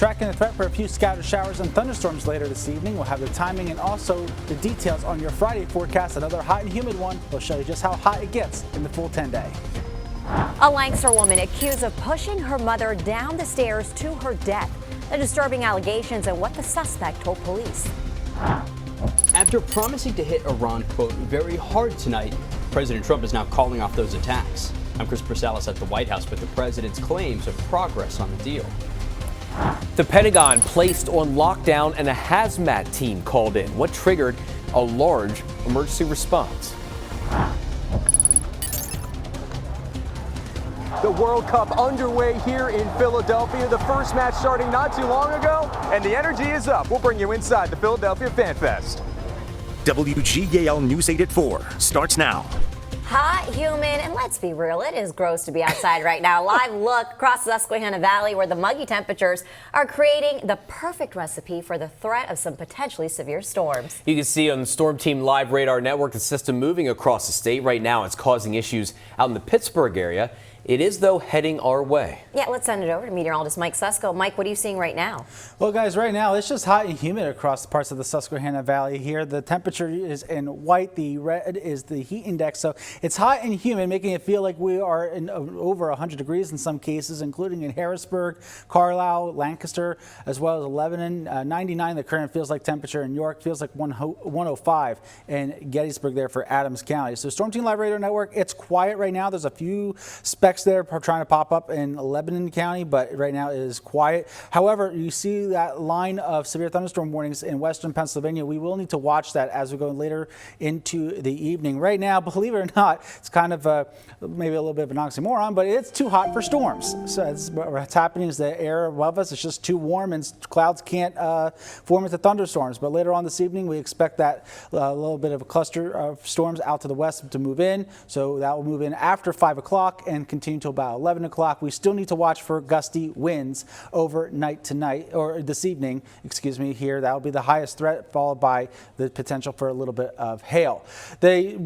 Tracking the threat for a few scattered showers and thunderstorms later this evening. We'll have the timing and also the details on your Friday forecast. Another hot and humid one. We'll show you just how hot it gets in the full 10-day. A Lancaster woman accused of pushing her mother down the stairs to her death. The disturbing allegations and what the suspect told police. After promising to hit Iran, quote, very hard tonight, President Trump is now calling off those attacks. I'm Christopher Salas at the White House with the president's claims of progress on the deal. The Pentagon placed on lockdown and a hazmat team called in. What triggered a large emergency response? The World Cup underway here in Philadelphia. The first match starting not too long ago, and the energy is up. We'll bring you inside the Philadelphia Fan Fest. WGAL News 8 at 4 starts now. Hot, humid, and let's be real, it is gross to be outside right now. Live look across the Susquehanna Valley where the muggy temperatures are creating the perfect recipe for the threat of some potentially severe storms. You can see on the Storm Team Live Radar Network the system moving across the state. Right now it's causing issues out in the Pittsburgh area. It is, though, heading our way. Yeah, let's send it over to meteorologist Mike Susko. Mike, what are you seeing right now? Well, guys, right now it's just hot and humid across parts of the Susquehanna Valley here. The temperature is in white. The red is the heat index. So it's hot and humid, making it feel like we are in over 100 degrees in some cases, including in Harrisburg, Carlisle, Lancaster, as well as Lebanon. 99, the current feels like temperature in York, feels like 105 in Gettysburg there for Adams County. So Storm Team Live Radar Network, it's quiet right now. There's a few specks there trying to pop up in Lebanon County, but right now it is quiet. However, you see that line of severe thunderstorm warnings in western Pennsylvania. We will need to watch that as we go later into the evening. Right now, believe it or not, it's kind of maybe a little bit of an oxymoron, but it's too hot for storms. So what's happening is the air above us is just too warm and clouds can't form into thunderstorms. But later on this evening, we expect that little bit of a cluster of storms out to the west to move in. So that will move in after 5 o'clock and continue until about 11 o'clock. We still need to watch for gusty winds overnight tonight, or this evening, excuse me, here. That will be the highest threat, followed by the potential for a little bit of hail. The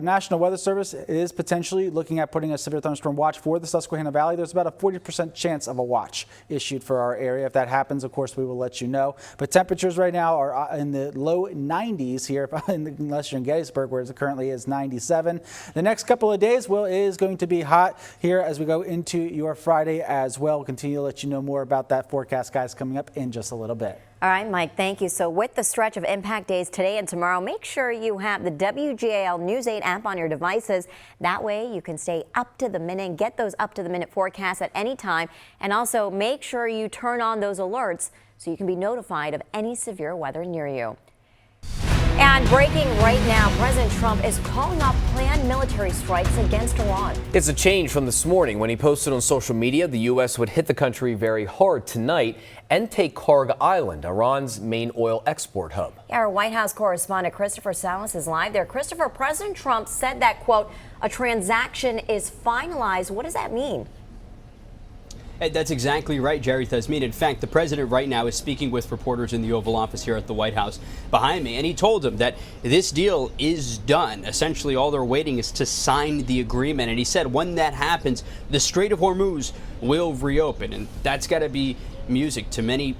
National Weather Service is potentially looking at putting a severe thunderstorm watch for the Susquehanna Valley. There's about a 40% chance of a watch issued for our area. If that happens, of course, we will let you know. But temperatures right now are in the low 90s here, unless you're in Gettysburg, where it currently is 97. The next couple of days is going to be hot here as we go into your Friday as well. We'll continue to let you know more about that forecast, guys, coming up in just a little bit. All right, Mike, thank you. So with the stretch of impact days today and tomorrow, make sure you have the WGAL News 8 app on your devices. That way you can stay up to the minute and get those up to the minute forecasts at any time. And also make sure you turn on those alerts so you can be notified of any severe weather near you. And breaking right now, President Trump is calling off planned military strikes against Iran. It's a change from this morning when he posted on social media the U.S. would hit the country very hard tonight and take Karg Island, Iran's main oil export hub. Our White House correspondent Christopher Salas is live there. Christopher, President Trump said that, quote, a transaction is finalized. What does that mean? That's exactly right, Jerry Thasmin. In fact, the president right now is speaking with reporters in the Oval Office here at the White House behind me, and he told them that this deal is done. Essentially, all they're waiting is to sign the agreement, and he said when that happens, the Strait of Hormuz will reopen, and that's got to be music to many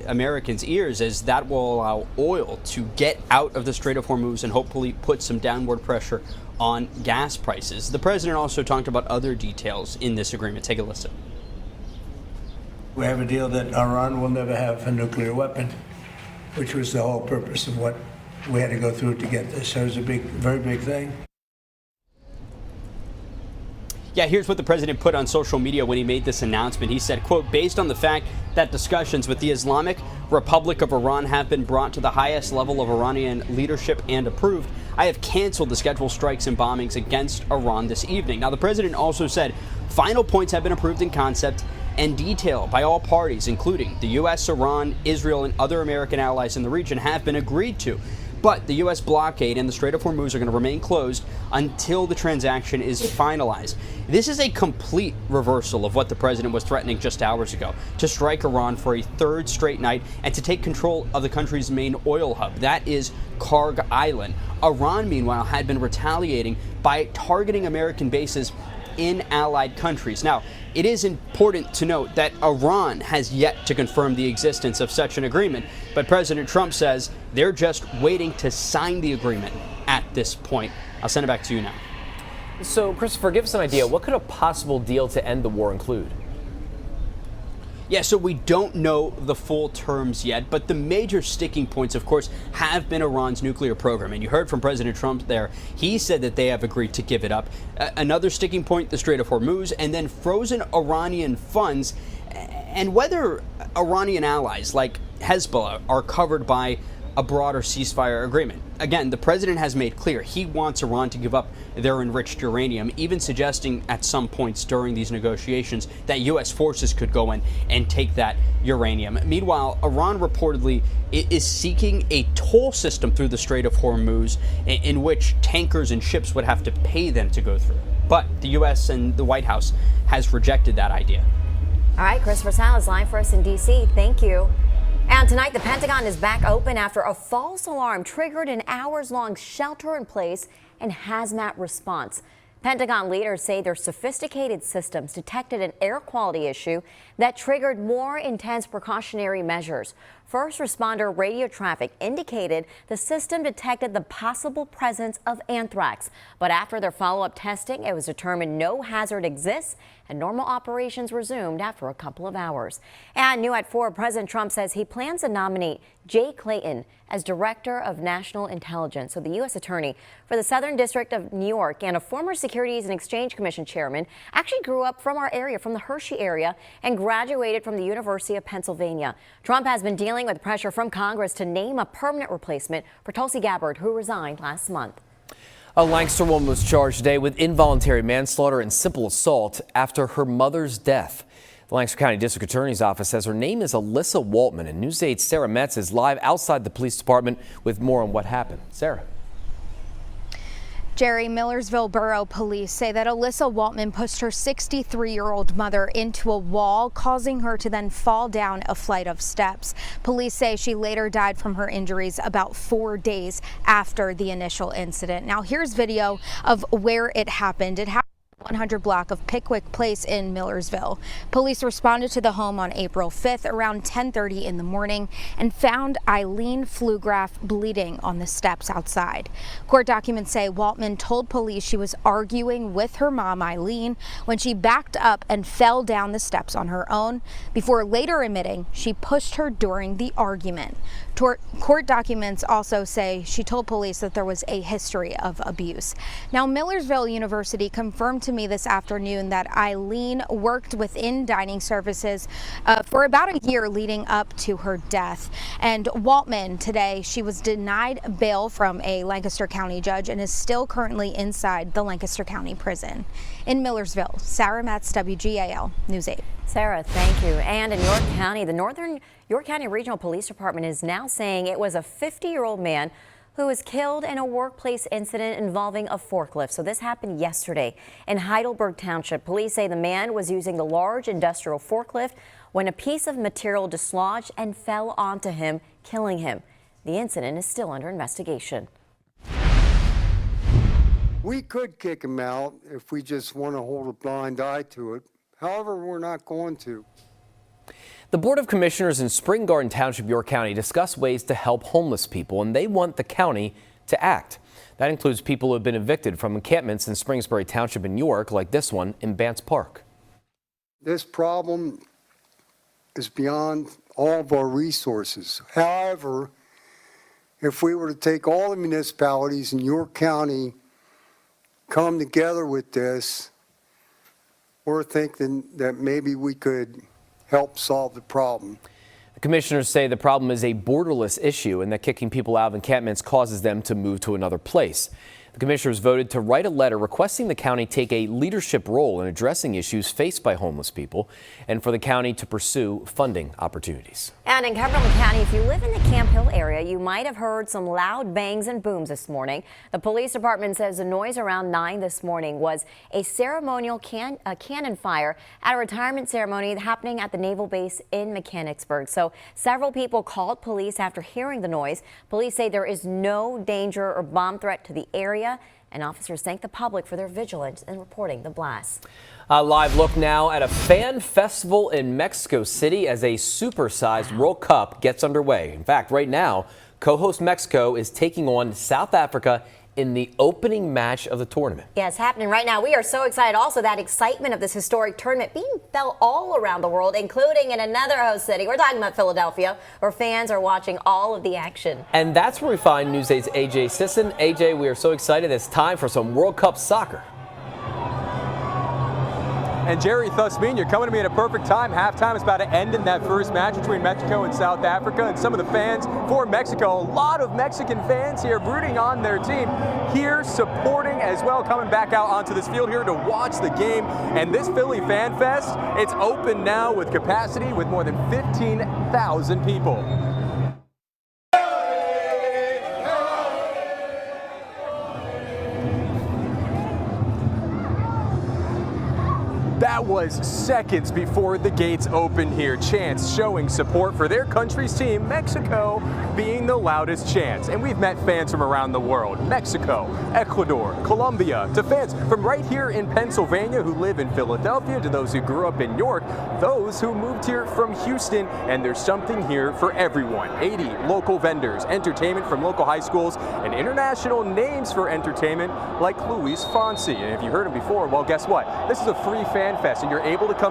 Americans' ears, as that will allow oil to get out of the Strait of Hormuz and hopefully put some downward pressure on gas prices. The president also talked about other details in this agreement. Take a listen. We have a deal that Iran will never have a nuclear weapon, which was the whole purpose of what we had to go through to get this. So it was a very big thing. Yeah, here's what the president put on social media when he made this announcement. He said, quote, based on the fact that discussions with the Islamic Republic of Iran have been brought to the highest level of Iranian leadership and approved, I have canceled the scheduled strikes and bombings against Iran this evening. Now, the president also said final points have been approved in concept and detail by all parties, including the U.S., Iran, Israel, and other American allies in the region, have been agreed to. But the U.S. blockade and the Strait of Hormuz are going to remain closed until the transaction is finalized. This is a complete reversal of what the president was threatening just hours ago, to strike Iran for a third straight night and to take control of the country's main oil hub. That is Karg Island. Iran, meanwhile, had been retaliating by targeting American bases in allied countries. Now, it is important to note that Iran has yet to confirm the existence of such an agreement, but President Trump says they're just waiting to sign the agreement at this point. I'll send it back to you now. So, Christopher, give us an idea. What could a possible deal to end the war include? Yeah, so we don't know the full terms yet, but the major sticking points, of course, have been Iran's nuclear program. And you heard from President Trump there. He said that they have agreed to give it up. Another sticking point, the Strait of Hormuz, and then frozen Iranian funds, and whether Iranian allies like Hezbollah are covered by a broader ceasefire agreement. Again, the president has made clear he wants Iran to give up their enriched uranium, even suggesting at some points during these negotiations that U.S. forces could go in and take that uranium. Meanwhile, Iran reportedly is seeking a toll system through the Strait of Hormuz in which tankers and ships would have to pay them to go through. But the U.S. and the White House has rejected that idea. All right, Christopher Salas live for us in D.C. Thank you. And tonight, the Pentagon is back open after a false alarm triggered an hours-long shelter-in-place and hazmat response. Pentagon leaders say their sophisticated systems detected an air quality issue that triggered more intense precautionary measures. First responder radio traffic indicated the system detected the possible presence of anthrax. But after their follow-up testing, it was determined no hazard exists and normal operations resumed after a couple of hours. And new at 4, President Trump says he plans to nominate Jay Clayton as Director of National Intelligence. So the U.S. Attorney for the Southern District of New York and a former Securities and Exchange Commission chairman actually grew up from our area, from the Hershey area, and graduated from the University of Pennsylvania. Trump has been dealing with pressure from Congress to name a permanent replacement for Tulsi Gabbard, who resigned last month. A Lancaster woman was charged today with involuntary manslaughter and simple assault after her mother's death. The Lancaster County District Attorney's Office says her name is Alyssa Waltman, and News 8's Sarah Metz is live outside the police department with more on what happened. Sarah. Jerry, Millersville Borough Police say that Alyssa Waltman pushed her 63-year-old mother into a wall, causing her to then fall down a flight of steps. Police say she later died from her injuries about 4 days after the initial incident. Now, here's video of where it happened. It happened 100 block of Pickwick Place in Millersville. Police responded to the home on April 5th around 10:30 in the morning and found Eileen Flugraff bleeding on the steps outside. Court documents say Waltman told police she was arguing with her mom Eileen when she backed up and fell down the steps on her own, before later admitting she pushed her during the argument. Court documents also say she told police that there was a history of abuse. Now, Millersville University confirmed to me this afternoon that Eileen worked within dining services for about a year leading up to her death. And Waltman, today, she was denied bail from a Lancaster County judge and is still currently inside the Lancaster County prison. In Millersville, Sarah Metz, WGAL News 8. Sarah, thank you. And in York County, the Northern York County Regional Police Department is now saying it was a 50-year-old man who was killed in a workplace incident involving a forklift. So this happened yesterday in Heidelberg Township. Police say the man was using the large industrial forklift when a piece of material dislodged and fell onto him, killing him. The incident is still under investigation. We could kick him out if we just want to hold a blind eye to it. However, we're not going to. The Board of Commissioners in Spring Garden Township, York County, discuss ways to help homeless people, and they want the county to act. That includes people who have been evicted from encampments in Springsbury Township in York, like this one in Bants Park. This problem is beyond all of our resources. However, if we were to take all the municipalities in York County, come together with this, we're thinking that maybe we could help solve the problem. The commissioners say the problem is a borderless issue and that kicking people out of encampments causes them to move to another place. The commissioners voted to write a letter requesting the county take a leadership role in addressing issues faced by homeless people and for the county to pursue funding opportunities. And in Cumberland County, if you live in the Camp Hill area, you might have heard some loud bangs and booms this morning. The police department says the noise around 9 this morning was a ceremonial cannon fire at a retirement ceremony happening at the naval base in Mechanicsburg. So several people called police after hearing the noise. Police say there is no danger or bomb threat to the area. and officers thank the public for their vigilance in reporting the blast. A live look now at a fan festival in Mexico City as a supersized World Cup gets underway. In fact, right now, co-host Mexico is taking on South Africa in the opening match of the tournament. Yeah, it's happening right now. We are so excited. Also, that excitement of this historic tournament being felt all around the world, including in another host city. We're talking about Philadelphia, where fans are watching all of the action. And that's where we find News 8's AJ Sisson. AJ, we are so excited. It's time for some World Cup soccer. And Jerry, thus mean you're coming to me at a perfect time. Halftime is about to end in that first match between Mexico and South Africa. And some of the fans for Mexico, a lot of Mexican fans here rooting on their team, here supporting as well, coming back out onto this field here to watch the game. And this Philly Fan Fest, it's open now with capacity with more than 15,000 people. That was seconds before the gates opened here. Chants showing support for their country's team, Mexico being the loudest chants. And we've met fans from around the world, Mexico, Ecuador, Colombia, to fans from right here in Pennsylvania who live in Philadelphia, to those who grew up in York, those who moved here from Houston. And there's something here for everyone. 80 local vendors, entertainment from local high schools, and international names for entertainment like Luis Fonsi. And if you heard him before, well, guess what? This is a free fan fest, and you're able to come